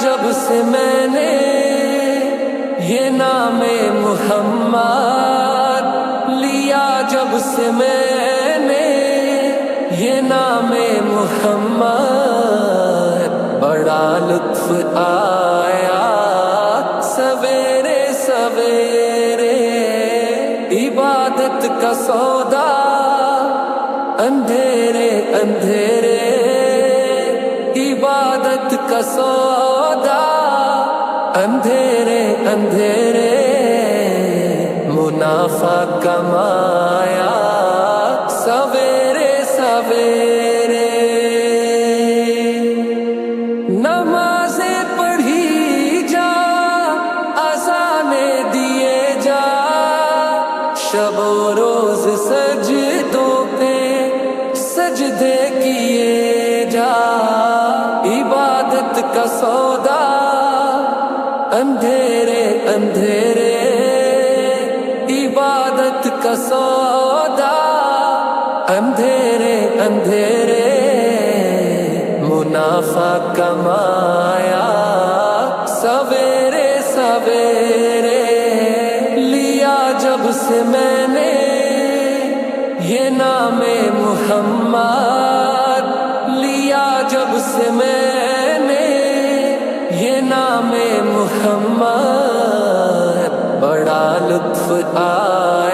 جب سے میں نے یہ نام محمد لیا، جب سے میں نے یہ نام محمد، بڑا لطف آیا سویرے سویرے، عبادت کا سودا اندھیرے اندھیرے، عبادت کا سودا اندھیرے اندھیرے، منافع کمایا سویرے سویرے، نمازیں پڑھی جا، اذانیں دیے جا، شب و روز سجدوں پہ سجدے کیے جا، عبادت کا سودا اندھیرے اندھیرے، عبادت کا سودا اندھیرے اندھیرے، منافع کمایا سویرے سویرے، لیا جب سے میں نے یہ نام محمد، لیا جب سے میں نے یہ نام محمد، بڑا لطف آیا